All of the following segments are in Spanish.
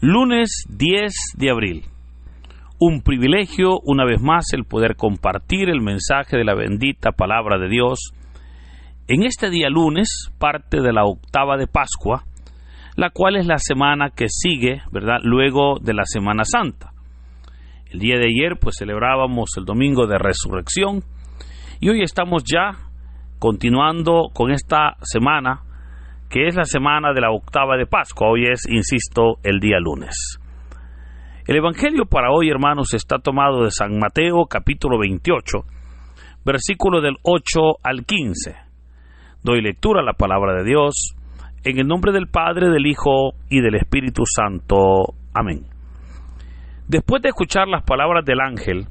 Lunes 10 de abril. Un privilegio, una vez más, el poder compartir el mensaje de la bendita palabra de Dios. En este día lunes, parte de la octava de Pascua, la cual es la semana que sigue, ¿verdad?, luego de la Semana Santa. El día de ayer, pues, celebrábamos el domingo de Resurrección, y hoy estamos ya continuando con esta semana, que es la semana de la octava de Pascua. Hoy es, insisto, el día lunes. El Evangelio para hoy, hermanos, está tomado de San Mateo, capítulo 28, versículo del 8 al 15. Doy lectura a la palabra de Dios, en el nombre del Padre, del Hijo y del Espíritu Santo. Amén. Después de escuchar las palabras del ángel,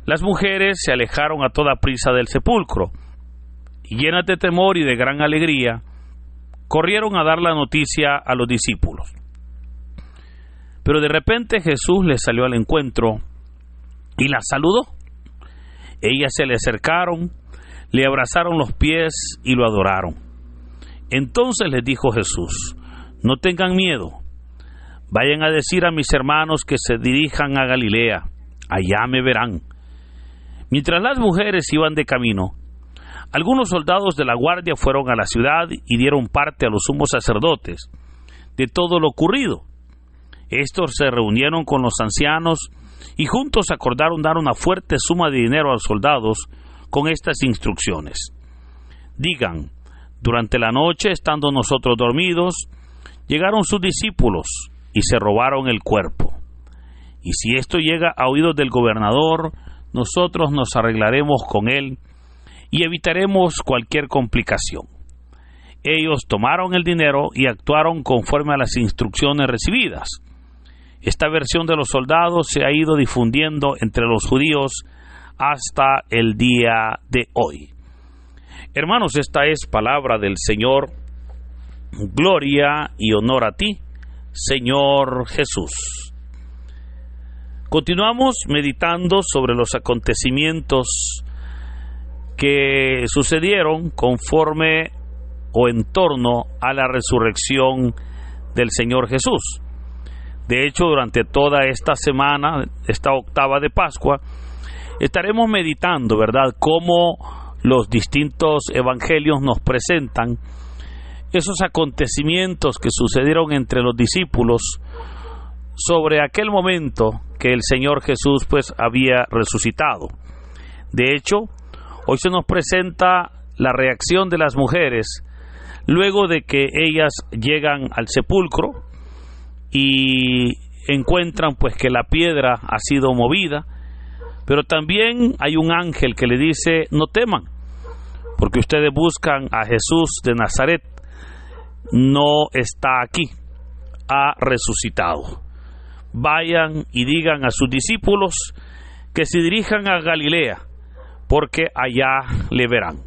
las mujeres se alejaron a toda prisa del sepulcro, y llenas de temor y de gran alegría, corrieron a dar la noticia a los discípulos. Pero de repente Jesús les salió al encuentro y las saludó. Ellas se le acercaron, le abrazaron los pies y lo adoraron. Entonces les dijo Jesús: no tengan miedo, vayan a decir a mis hermanos que se dirijan a Galilea, allá me verán. Mientras las mujeres iban de camino, algunos soldados de la guardia fueron a la ciudad y dieron parte a los sumos sacerdotes de todo lo ocurrido. Estos se reunieron con los ancianos y juntos acordaron dar una fuerte suma de dinero a los soldados con estas instrucciones: digan, durante la noche, estando nosotros dormidos, llegaron sus discípulos y se robaron el cuerpo. Y si esto llega a oídos del gobernador, nosotros nos arreglaremos con él y evitaremos cualquier complicación. Ellos tomaron el dinero y actuaron conforme a las instrucciones recibidas. Esta versión de los soldados se ha ido difundiendo entre los judíos hasta el día de hoy. Hermanos, esta es palabra del Señor. Gloria y honor a ti, Señor Jesús. Continuamos meditando sobre los acontecimientos que sucedieron conforme o en torno a la resurrección del Señor Jesús. De hecho, durante toda esta semana, esta octava de Pascua, estaremos meditando, ¿verdad?, cómo los distintos evangelios nos presentan esos acontecimientos que sucedieron entre los discípulos sobre aquel momento que el Señor Jesús, pues, había resucitado. De hecho, hoy se nos presenta la reacción de las mujeres luego de que ellas llegan al sepulcro y encuentran, pues, que la piedra ha sido movida, pero también hay un ángel que le dice: no teman, porque ustedes buscan a Jesús de Nazaret, no está aquí, ha resucitado. Vayan y digan a sus discípulos que se dirijan a Galilea, porque allá le verán.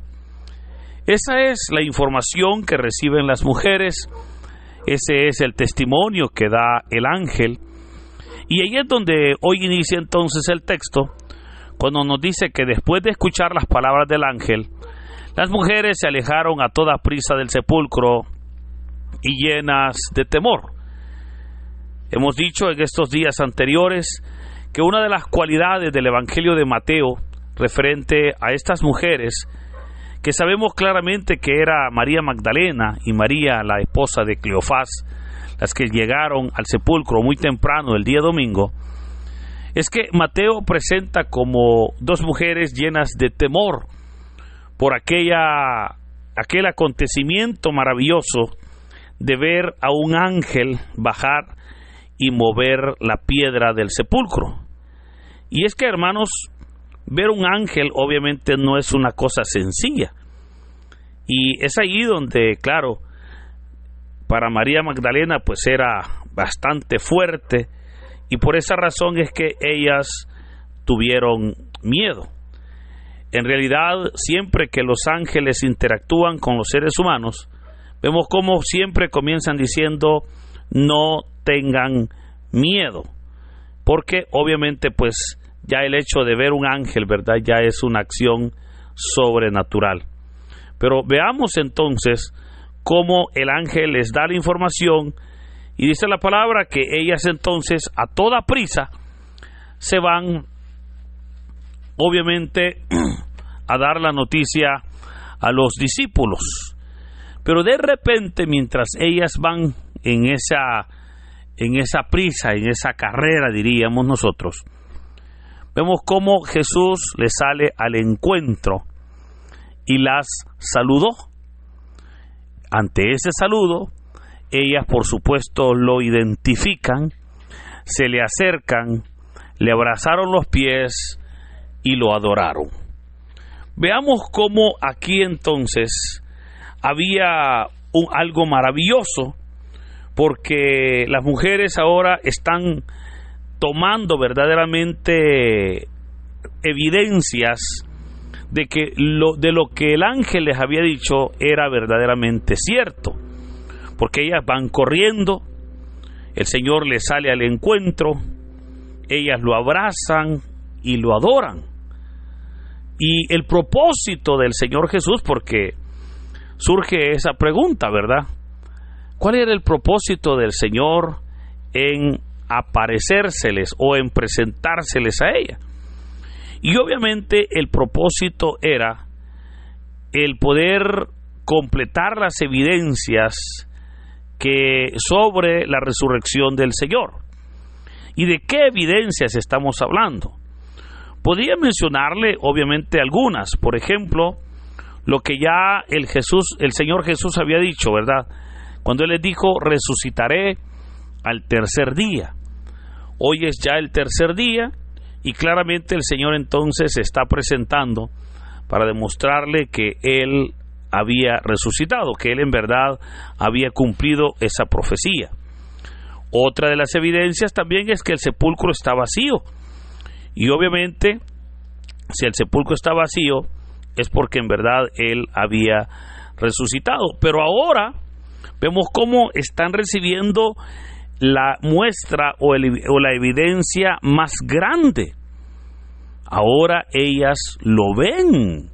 Esa es la información que reciben las mujeres, ese es el testimonio que da el ángel, y ahí es donde hoy inicia entonces el texto, cuando nos dice que después de escuchar las palabras del ángel, las mujeres se alejaron a toda prisa del sepulcro y llenas de temor. Hemos dicho en estos días anteriores que una de las cualidades del Evangelio de Mateo referente a estas mujeres, que sabemos claramente que era María Magdalena y María, la esposa de Cleofás, las que llegaron al sepulcro muy temprano el día domingo, es que Mateo presenta como dos mujeres llenas de temor por aquel acontecimiento maravilloso de ver a un ángel bajar y mover la piedra del sepulcro. Y es que, hermanos, ver un ángel obviamente no es una cosa sencilla. Y es ahí donde, claro, para María Magdalena pues era bastante fuerte, y por esa razón es que ellas tuvieron miedo. En realidad, siempre que los ángeles interactúan con los seres humanos, vemos cómo siempre comienzan diciendo: no tengan miedo, porque obviamente pues ya el hecho de ver un ángel, ¿verdad?, ya es una acción sobrenatural. Pero veamos entonces cómo el ángel les da la información Y dice la palabra que ellas entonces a toda prisa se van, obviamente, a dar la noticia a los discípulos. Pero de repente, mientras ellas van en esa prisa, en esa carrera, diríamos nosotros, vemos cómo Jesús les sale al encuentro y las saludó. Ante ese saludo, ellas por supuesto lo identifican, se le acercan, le abrazaron los pies y lo adoraron. Veamos cómo aquí entonces había algo maravilloso, porque las mujeres ahora están tomando verdaderamente evidencias de que lo que el ángel les había dicho era verdaderamente cierto, porque ellas van corriendo, el Señor les sale al encuentro, ellas lo abrazan y lo adoran. Y el propósito del Señor Jesús, porque surge esa pregunta, ¿verdad? ¿Cuál era el propósito del Señor en aparecérseles o en presentárseles a ella? Y obviamente el propósito era el poder completar las evidencias que sobre la resurrección del Señor. ¿Y de qué evidencias estamos hablando? Podría mencionarle obviamente algunas, por ejemplo, lo que ya el Señor Jesús había dicho, ¿verdad? Cuando Él les dijo, resucitaré al tercer día. Hoy es ya el tercer día y claramente el Señor entonces se está presentando para demostrarle que Él había resucitado, que Él en verdad había cumplido esa profecía. Otra de las evidencias también es que el sepulcro está vacío. Y obviamente, si el sepulcro está vacío, es porque en verdad Él había resucitado. Pero ahora vemos cómo están recibiendo la muestra o la evidencia más grande. Ahora ellas lo ven.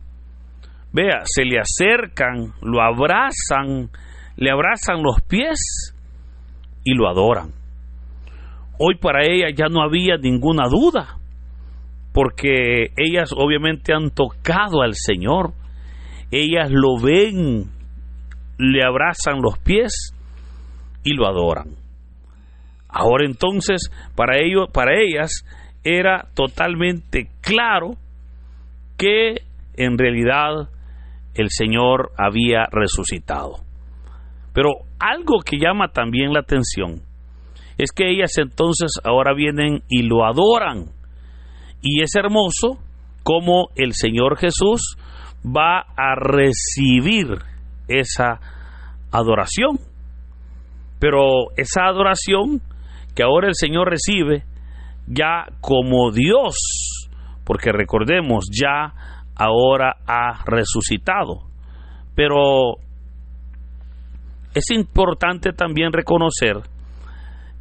Vea, se le acercan, lo abrazan, le abrazan los pies y lo adoran. Hoy para ellas ya no había ninguna duda, porque ellas obviamente han tocado al Señor, ellas lo ven, le abrazan los pies y lo adoran. Ahora entonces para ellas era totalmente claro que en realidad el Señor había resucitado. Pero algo que llama también la atención es que ellas entonces ahora vienen y lo adoran. Y es hermoso cómo el Señor Jesús va a recibir esa adoración. Pero esa adoración que ahora el Señor recibe ya como Dios, porque recordemos, ya ahora ha resucitado. Pero es importante también reconocer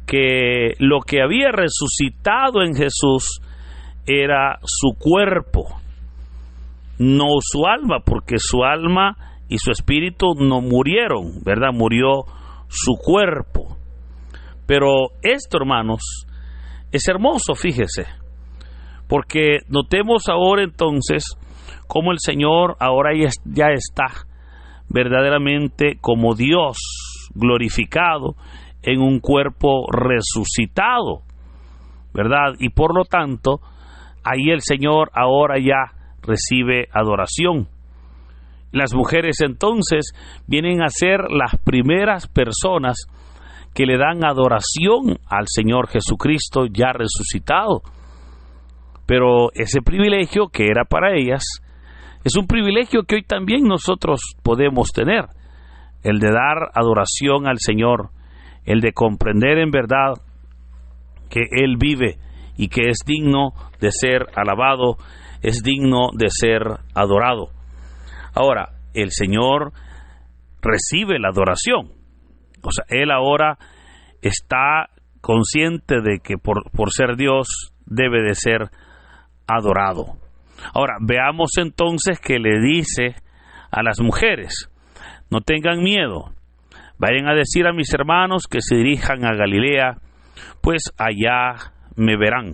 que lo que había resucitado en Jesús era su cuerpo, no su alma, porque su alma y su espíritu no murieron, ¿verdad? Murió su cuerpo. Pero esto, hermanos, es hermoso, fíjese, porque notemos ahora entonces cómo el Señor ahora ya está verdaderamente como Dios glorificado en un cuerpo resucitado, ¿verdad? Y por lo tanto, ahí el Señor ahora ya recibe adoración. Las mujeres entonces vienen a ser las primeras personas que le dan adoración al Señor Jesucristo ya resucitado. Pero ese privilegio que era para ellas es un privilegio que hoy también nosotros podemos tener, el de dar adoración al Señor, el de comprender en verdad que Él vive y que es digno de ser alabado, es digno de ser adorado. Ahora, el Señor recibe la adoración. O sea, Él ahora está consciente de que por ser Dios debe de ser adorado. Ahora, veamos entonces que le dice a las mujeres: no tengan miedo, Vayan a decir a mis hermanos que se dirijan a Galilea, pues allá me verán.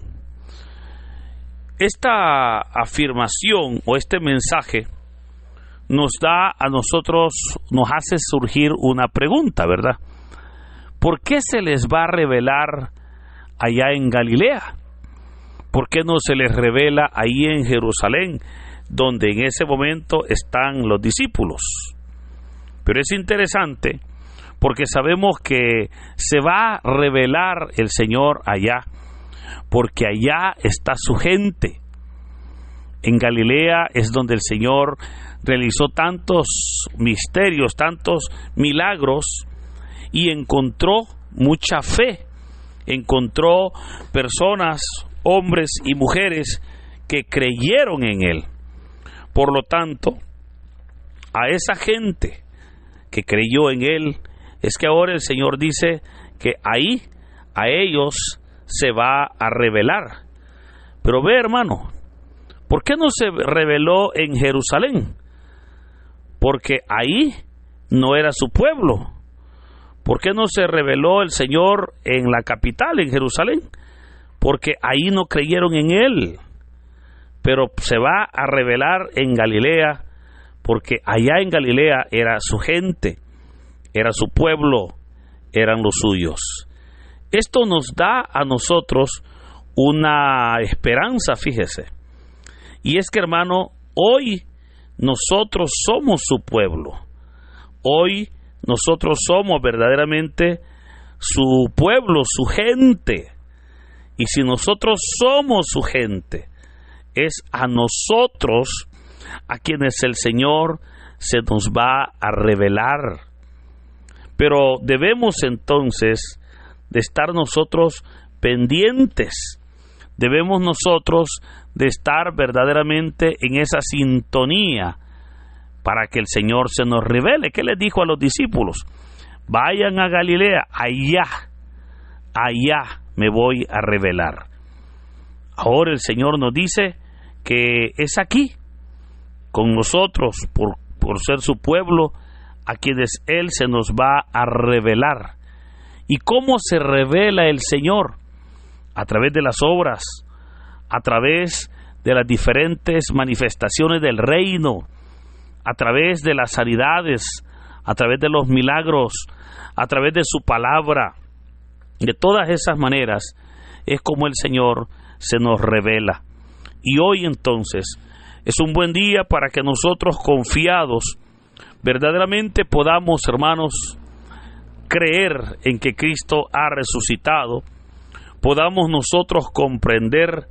Esta afirmación o este mensaje nos da a nosotros, nos hace surgir una pregunta, ¿verdad? ¿Por qué se les va a revelar allá en Galilea? ¿Por qué no se les revela ahí en Jerusalén, donde en ese momento están los discípulos? Pero es interesante porque sabemos que se va a revelar el Señor allá, porque allá está su gente. En Galilea es donde el Señor realizó tantos misterios, tantos milagros, y encontró mucha fe, encontró personas, hombres y mujeres que creyeron en Él. Por lo tanto, a esa gente que creyó en Él, es que ahora el Señor dice que ahí a ellos se va a revelar. Pero ve, hermano, ¿por qué no se reveló en Jerusalén? Porque ahí no era su pueblo. ¿Por qué no se reveló el Señor en la capital, en Jerusalén? Porque ahí no creyeron en Él. Pero se va a revelar en Galilea, porque allá en Galilea era su gente, era su pueblo, eran los suyos. Esto nos da a nosotros una esperanza, fíjese. Y es que, hermano, hoy nosotros somos su pueblo. Hoy nosotros somos verdaderamente su pueblo, su gente. Y si nosotros somos su gente, es a nosotros a quienes el Señor se nos va a revelar. Pero debemos entonces de estar nosotros pendientes. Debemos nosotros de estar verdaderamente en esa sintonía para que el Señor se nos revele. ¿Qué les dijo a los discípulos? Vayan a Galilea, allá me voy a revelar. Ahora el Señor nos dice que es aquí, con nosotros, por ser su pueblo, a quienes Él se nos va a revelar. ¿Y cómo se revela el Señor? A través de las obras, a través de las diferentes manifestaciones del reino, a través de las sanidades, a través de los milagros, a través de su palabra. De todas esas maneras es como el Señor se nos revela. Y hoy entonces es un buen día para que nosotros, confiados, verdaderamente podamos, hermanos, creer en que Cristo ha resucitado, podamos nosotros comprender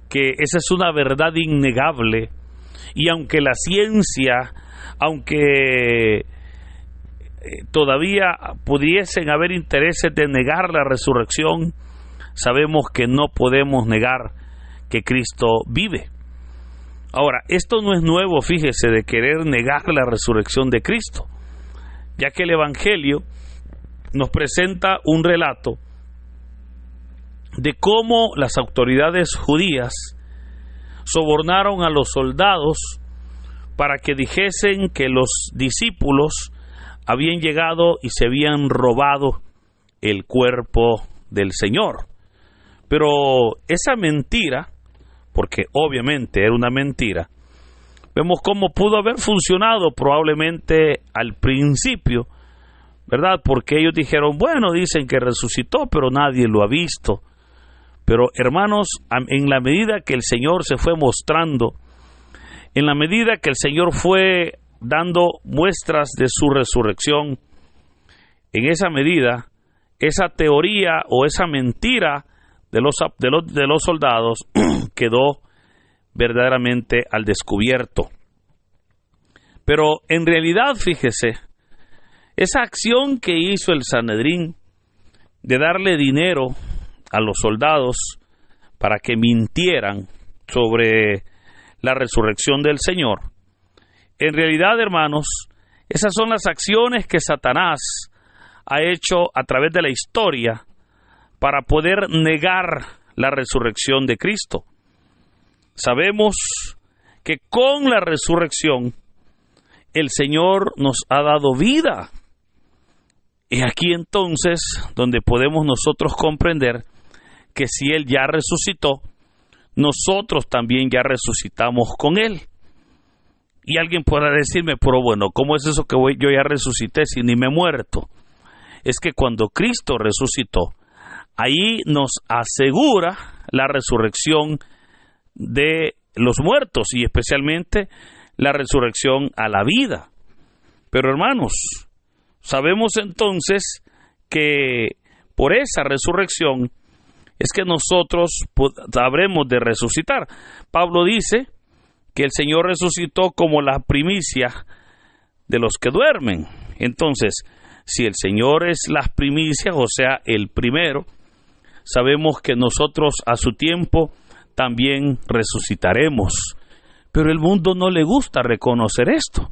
que esa es una verdad innegable. Y aunque la ciencia, aunque todavía pudiesen haber intereses de negar la resurrección, sabemos que no podemos negar que Cristo vive. Ahora, esto no es nuevo, fíjese, de querer negar la resurrección de Cristo, ya que el Evangelio nos presenta un relato de cómo las autoridades judías sobornaron a los soldados para que dijesen que los discípulos habían llegado y se habían robado el cuerpo del Señor. Pero esa mentira, porque obviamente era una mentira, vemos cómo pudo haber funcionado probablemente al principio, ¿verdad? Porque ellos dijeron, bueno, dicen que resucitó, pero nadie lo ha visto. Pero hermanos, en la medida que el Señor se fue mostrando, en la medida que el Señor fue dando muestras de su resurrección, en esa medida, esa teoría o esa mentira de los soldados quedó verdaderamente al descubierto. Pero en realidad, fíjese, esa acción que hizo el Sanedrín de darle dinero a los soldados para que mintieran sobre la resurrección del Señor, en realidad, hermanos, esas son las acciones que Satanás ha hecho a través de la historia para poder negar la resurrección de Cristo. Sabemos que con la resurrección el Señor nos ha dado vida. Y aquí entonces donde podemos nosotros comprender que si Él ya resucitó, nosotros también ya resucitamos con Él. Y alguien podrá decirme, pero bueno, ¿cómo es eso que yo ya resucité si ni me he muerto? Es que cuando Cristo resucitó, ahí nos asegura la resurrección de los muertos y especialmente la resurrección a la vida. Pero hermanos, sabemos entonces que por esa resurrección es que nosotros habremos de resucitar. Pablo dice que el Señor resucitó como la primicia de los que duermen. Entonces, si el Señor es las primicias, o sea, el primero, sabemos que nosotros a su tiempo también resucitaremos. Pero el mundo no le gusta reconocer esto.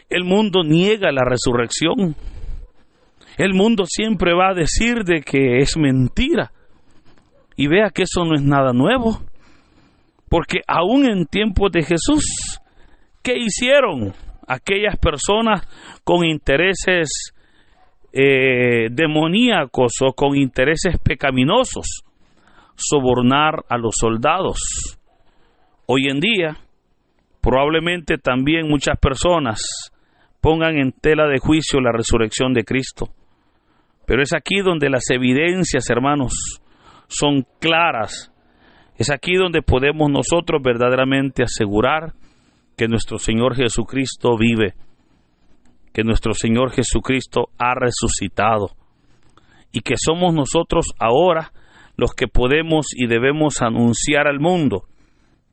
El mundo niega la resurrección. El mundo siempre va a decir de que es mentira. Y vea que eso no es nada nuevo. Porque aún en tiempos de Jesús, ¿qué hicieron aquellas personas con intereses demoníacos o con intereses pecaminosos? Sobornar a los soldados. Hoy en día, probablemente también muchas personas pongan en tela de juicio la resurrección de Cristo. Pero es aquí donde las evidencias, hermanos, son claras. Es aquí donde podemos nosotros verdaderamente asegurar que nuestro Señor Jesucristo vive, que nuestro Señor Jesucristo ha resucitado y que somos nosotros ahora los que podemos y debemos anunciar al mundo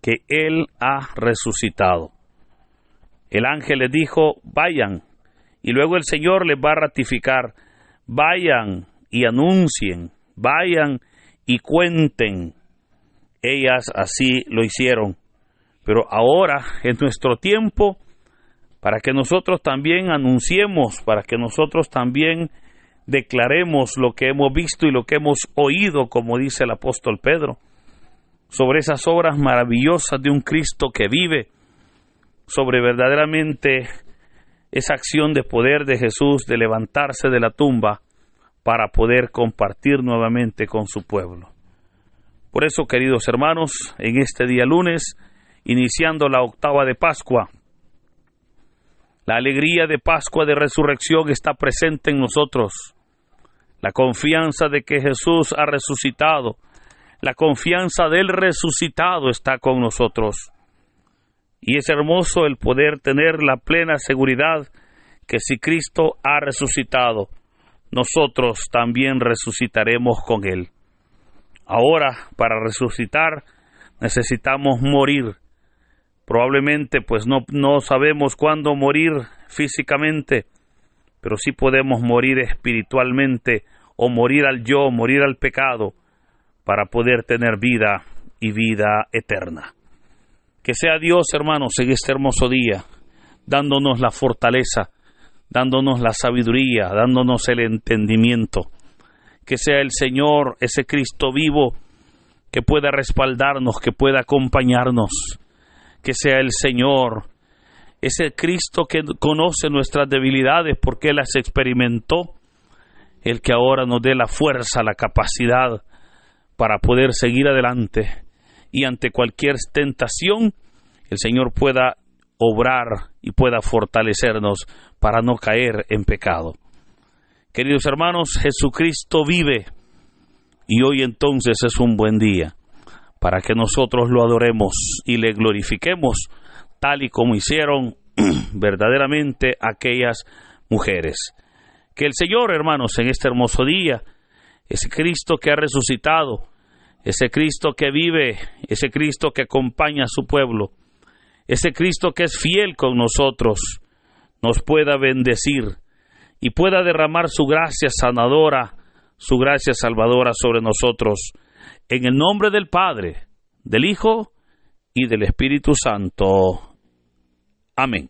que Él ha resucitado. El ángel les dijo, vayan, y luego el Señor les va a ratificar, vayan y anuncien, vayan y cuenten. Ellas así lo hicieron. Pero ahora es nuestro tiempo para que nosotros también anunciemos, para que nosotros también declaremos lo que hemos visto y lo que hemos oído, como dice el apóstol Pedro, sobre esas obras maravillosas de un Cristo que vive, sobre verdaderamente esa acción de poder de Jesús de levantarse de la tumba para poder compartir nuevamente con su pueblo. Por eso, queridos hermanos, en este día lunes, iniciando la octava de Pascua, la alegría de Pascua de resurrección está presente en nosotros. La confianza de que Jesús ha resucitado, la confianza del resucitado está con nosotros. Y es hermoso el poder tener la plena seguridad que si Cristo ha resucitado, nosotros también resucitaremos con Él. Ahora, para resucitar, necesitamos morir. Probablemente, pues no sabemos cuándo morir físicamente, pero sí podemos morir espiritualmente, o morir al yo, morir al pecado, para poder tener vida y vida eterna. Que sea Dios, hermanos, en este hermoso día, dándonos la fortaleza, dándonos la sabiduría, dándonos el entendimiento. Que sea el Señor, ese Cristo vivo, que pueda respaldarnos, que pueda acompañarnos. Que sea el Señor, ese Cristo que conoce nuestras debilidades porque Él las experimentó, el que ahora nos dé la fuerza, la capacidad para poder seguir adelante y ante cualquier tentación, el Señor pueda obrar y pueda fortalecernos para no caer en pecado. Queridos hermanos, Jesucristo vive y hoy entonces es un buen día para que nosotros lo adoremos y le glorifiquemos tal y como hicieron verdaderamente aquellas mujeres. Que el Señor, hermanos, en este hermoso día, ese Cristo que ha resucitado, ese Cristo que vive, ese Cristo que acompaña a su pueblo, ese Cristo que es fiel con nosotros, nos pueda bendecir y pueda derramar su gracia sanadora, su gracia salvadora sobre nosotros, en el nombre del Padre, del Hijo y del Espíritu Santo. Amén.